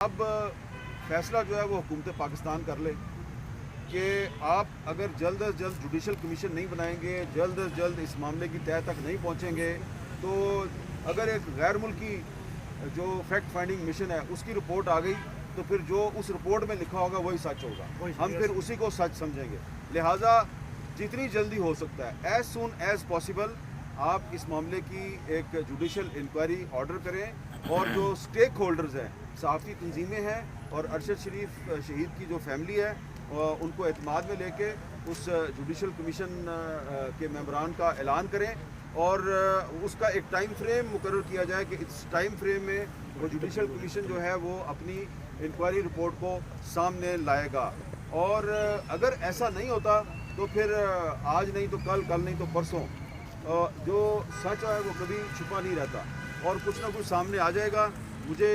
اب فیصلہ جو ہے وہ حکومت پاکستان کر لے کہ آپ اگر جلد از جلد جوڈیشل کمیشن نہیں بنائیں گے، جلد از جلد اس معاملے کی تہہ تک نہیں پہنچیں گے، تو اگر ایک غیر ملکی جو فیکٹ فائنڈنگ مشن ہے اس کی رپورٹ آ گئی تو پھر جو اس رپورٹ میں لکھا ہوگا وہی سچ ہوگا، ہم پھر اسی کو سچ سمجھیں گے۔ لہٰذا جتنی جلدی ہو سکتا ہے ایز سون ایز پاسبل آپ اس معاملے کی ایک جوڈیشل انکوائری آرڈر کریں، اور جو سٹیک ہولڈرز ہیں، صحافتی تنظیمیں ہیں اور ارشد شریف شہید کی جو فیملی ہے، ان کو اعتماد میں لے کے اس جوڈیشل کمیشن کے ممبران کا اعلان کریں، اور اس کا ایک ٹائم فریم مقرر کیا جائے کہ اس ٹائم فریم میں وہ جوڈیشل کمیشن جو ہے وہ اپنی انکوائری رپورٹ کو سامنے لائے گا۔ اور اگر ایسا نہیں ہوتا تو پھر آج نہیں تو کل، کل نہیں تو پرسوں جو سچ ہے وہ کبھی چھپا نہیں رہتا اور کچھ نہ کچھ سامنے آ جائے گا۔ مجھے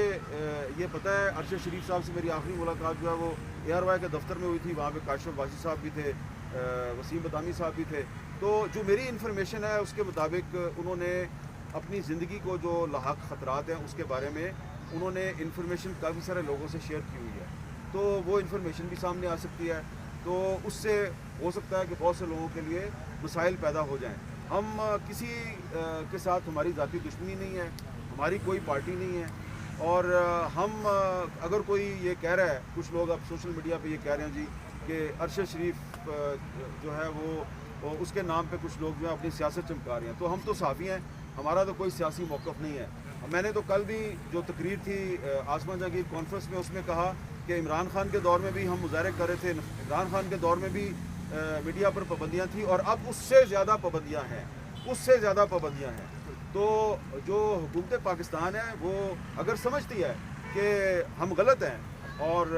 یہ پتہ ہے ارشد شریف صاحب سے میری آخری ملاقات جو ہے وہ ARY کے دفتر میں ہوئی تھی، وہاں پہ کاشف واسی صاحب بھی تھے، وسیم بدامی صاحب بھی تھے۔ تو جو میری انفارمیشن ہے اس کے مطابق انہوں نے اپنی زندگی کو جو لاحق خطرات ہیں اس کے بارے میں انہوں نے انفارمیشن کافی سارے لوگوں سے شیئر کی ہوئی ہے، تو وہ انفارمیشن بھی سامنے آ سکتی ہے، تو اس سے ہو سکتا ہے کہ بہت سے لوگوں کے لیے مسائل پیدا ہو جائیں۔ ہم کسی کے ساتھ ہماری ذاتی دشمنی نہیں ہے، ہماری کوئی پارٹی نہیں ہے، اور ہم اگر کوئی یہ کہہ رہا ہے، کچھ لوگ اب سوشل میڈیا پہ یہ کہہ رہے ہیں جی کہ ارشد شریف جو ہے وہ اس کے نام پہ کچھ لوگ جو ہے اپنی سیاست چمکا رہے ہیں، تو ہم تو صحافی ہیں، ہمارا تو کوئی سیاسی موقف نہیں ہے۔ میں نے تو کل بھی جو تقریر تھی آسمان جہانگیر کانفرنس میں اس میں کہا کہ عمران خان کے دور میں بھی ہم مظاہرے کر رہے تھے، عمران خان کے دور میں بھی میڈیا پر پابندیاں تھیں، اور اب اس سے زیادہ پابندیاں ہیں، اس سے زیادہ پابندیاں ہیں۔ تو جو حکومت پاکستان ہے وہ اگر سمجھتی ہے کہ ہم غلط ہیں اور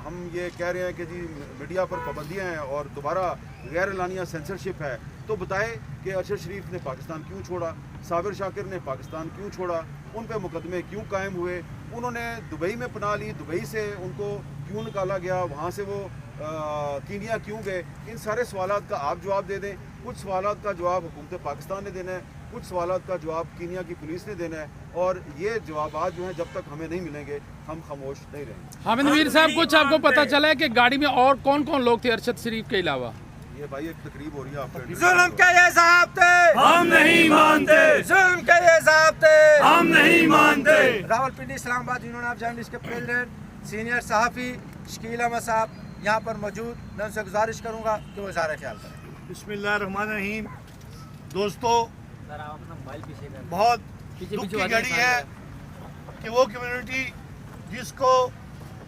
ہم یہ کہہ رہے ہیں کہ جی میڈیا پر پابندیاں ہیں اور دوبارہ غیر اعلانیہ سینسرشپ ہے، تو بتائے کہ ارشد شریف نے پاکستان کیوں چھوڑا، صابر شاکر نے پاکستان کیوں چھوڑا، ان پہ مقدمے کیوں قائم ہوئے، انہوں نے دبئی میں پناہ لی، دبئی سے ان کو کیوں نکالا گیا، وہاں سے وہ کینیا کیوں گئے۔ ان سارے سوالات کا آپ جواب دے دیں۔ کچھ سوالات کا جواب حکومت پاکستان نے دینا ہے، کچھ سوالات کا جواب کینیا کی پولیس نے دینا ہے، اور یہ جوابات جو ہیں جب تک ہمیں نہیں ملیں گے ہم خاموش نہیں رہیں گے۔ حامد میر صاحب، کچھ آپ کو پتہ چلا ہے کہ گاڑی میں اور کون کون لوگ تھے ارشد شریف کے علاوہ؟ یہ بھائی ایک تقریب ہو رہی ہے آپ کا۔ ظلم کے یہ ضابطے ہم نہیں مانتے، ظلم کے یہ ضابطے ہم نہیں مانتے۔ راولپنڈی اسلام آباد یونین آف جرنلسٹ کے پریزیڈنٹ سینئر صحافی شکیل احمد صاحب یہاں پر موجود، میں ان سے گزارش کروں گا کہ وہ اظہار خیال کریں۔ بسم اللہ الرحمن الرحیم۔ دوستو، بہت دکھ کی گھڑی ہے کہ وہ کمیونٹی جس کو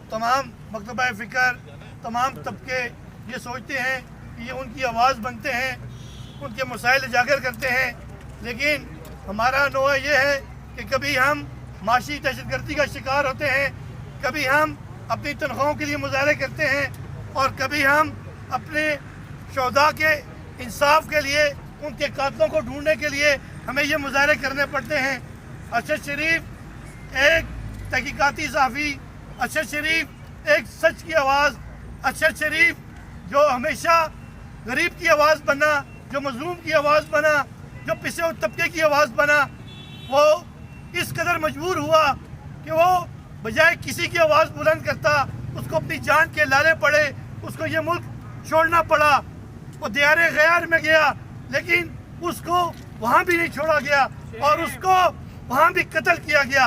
تمام مکتبہ فکر، تمام طبقے یہ سوچتے ہیں کہ یہ ان کی آواز بنتے ہیں، ان کے مسائل اجاگر کرتے ہیں، لیکن ہمارا نوع یہ ہے کہ کبھی ہم معاشی دہشت گردی کا شکار ہوتے ہیں، کبھی ہم اپنی تنخواہوں کے لیے مظاہرے کرتے ہیں، اور کبھی ہم اپنے شہداء کے انصاف کے لیے، ان کے قاتلوں کو ڈھونڈنے کے لیے ہمیں یہ مظاہرے کرنے پڑتے ہیں۔ ارشد شریف ایک تحقیقاتی صحافی، ارشد شریف ایک سچ کی آواز، ارشد شریف جو ہمیشہ غریب کی آواز بنا، جو مظلوم کی آواز بنا، جو پسے ہوئے طبقے کی آواز بنا، وہ اس قدر مجبور ہوا کہ وہ بجائے کسی کی آواز بلند کرتا اس کو اپنی جان کے لالے پڑے، اس کو یہ ملک چھوڑنا پڑا۔ وہ دیار غیار میں گیا، لیکن اس کو وہاں بھی نہیں چھوڑا گیا اور اس کو وہاں بھی قتل کیا گیا۔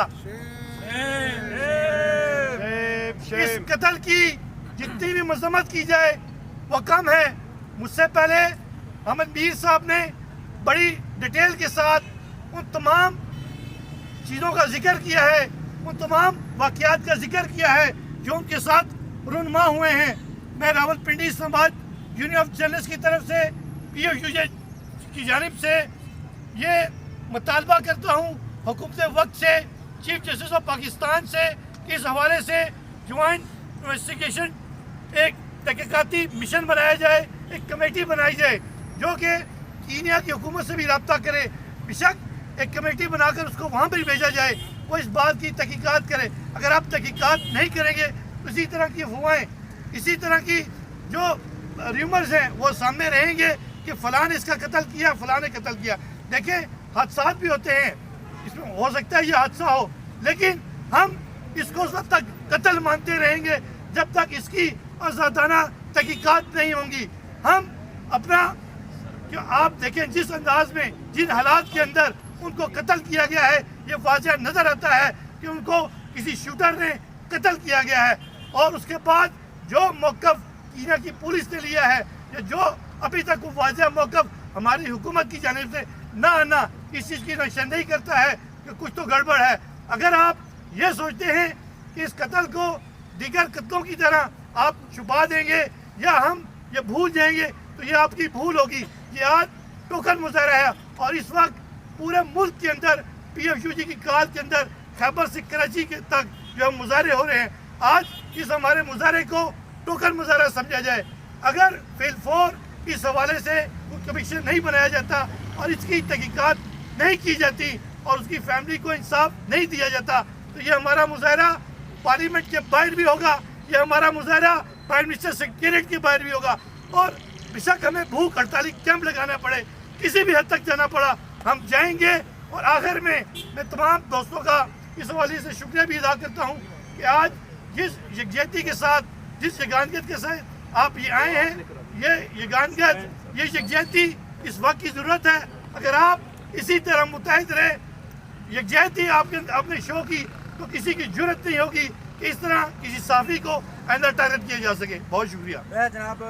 اس قتل کی جتنی بھی مذمت کی جائے وہ کم ہے۔ مجھ سے پہلے حامد میر صاحب نے بڑی ڈیٹیل کے ساتھ ان تمام چیزوں کا ذکر کیا ہے، ان تمام واقعات کا ذکر کیا ہے جو ان کے ساتھ رونما ہوئے ہیں۔ میں راولپنڈی اسلام آباد یونین آف جرنلسٹ کی طرف سے PFU کی جانب سے یہ مطالبہ کرتا ہوں حکومت وقت سے، چیف جسٹس آف پاکستان سے، کہ اس حوالے سے جوائنٹ انویسٹیگیشن ایک تحقیقاتی مشن بنایا جائے، ایک کمیٹی بنائی جائے جو کہ کینیا کی حکومت سے بھی رابطہ کرے، بیشک ایک کمیٹی بنا کر اس کو وہاں پر بھیجا جائے، وہ اس بات کی تحقیقات کرے۔ اگر آپ تحقیقات نہیں کریں گے تو اسی طرح کی افواہیں، اسی طرح کی جو ریومرز ہیں وہ سامنے رہیں گے کہ فلاں نے اس کا قتل کیا، فلاں نے قتل کیا۔ دیکھیں، حادثات بھی ہوتے ہیں، اس میں ہو سکتا ہے یہ حادثہ ہو، لیکن ہم اس کو اس وقت تک قتل مانتے رہیں گے جب تک اس کی آزادانہ تحقیقات نہیں ہوں گی. ہم اپنا کہ آپ دیکھیں جس انداز میں جن حالات کے اندر ان کو قتل کیا گیا ہے یہ واضح نظر آتا ہے کہ ان کو کسی شوٹر نے قتل کیا گیا ہے. اور اس کے بعد جو موقف کینیا کی پولیس نے لیا ہے یا جو ابھی تک وہ واضح موقف ہماری حکومت کی جانب سے نہ آنا اس چیز کی نشاندہی کرتا ہے کہ کچھ تو گڑبڑ ہے. اگر آپ یہ سوچتے ہیں کہ اس قتل کو دیگر قتلوں کی طرح آپ چھپا دیں گے یا ہم یہ بھول جائیں گے تو یہ آپ کی بھول ہوگی. یہ آج ٹوکن مظاہرہ ہے اور اس وقت پورے ملک کے اندر PFU جی کی کال کے اندر خیبر سے کراچی کے تک جو ہم مظاہرے ہو رہے ہیں آج اس ہمارے مظاہرے کو ٹوکن مظاہرہ سمجھا جائے. اگر فیل فور اس حوالے سے کوئی کمیشن نہیں بنایا جاتا اور اس کی تحقیقات نہیں کی جاتی اور اس کی فیملی کو انصاف نہیں دیا جاتا تو یہ ہمارا مظاہرہ پارلیمنٹ کے باہر بھی ہوگا, یہ ہمارا مظاہرہ پرائم منسٹر سیکریٹریٹ کے باہر بھی ہوگا. اور بے شک ہمیں بھوک ہڑتالی کیمپ لگانا پڑے, کسی بھی حد تک جانا پڑا ہم جائیں گے. اور آخر میں تمام دوستوں کا اس حوالے سے شکریہ بھی ادا کرتا ہوں کہ آج جس یکجہتی کے ساتھ جس یگانگت کے ساتھ آپ یہ آئے ہیں, یہ یگانگت یہ یکجہتی اس وقت کی ضرورت ہے. اگر آپ اسی طرح متحد رہے یکجہتی آپ نے اپنے شو کی تو کسی کی جرت نہیں ہوگی کہ اس طرح کسی صحافی کو آئندہ ٹارگٹ کیا جا سکے. بہت شکریہ. جناب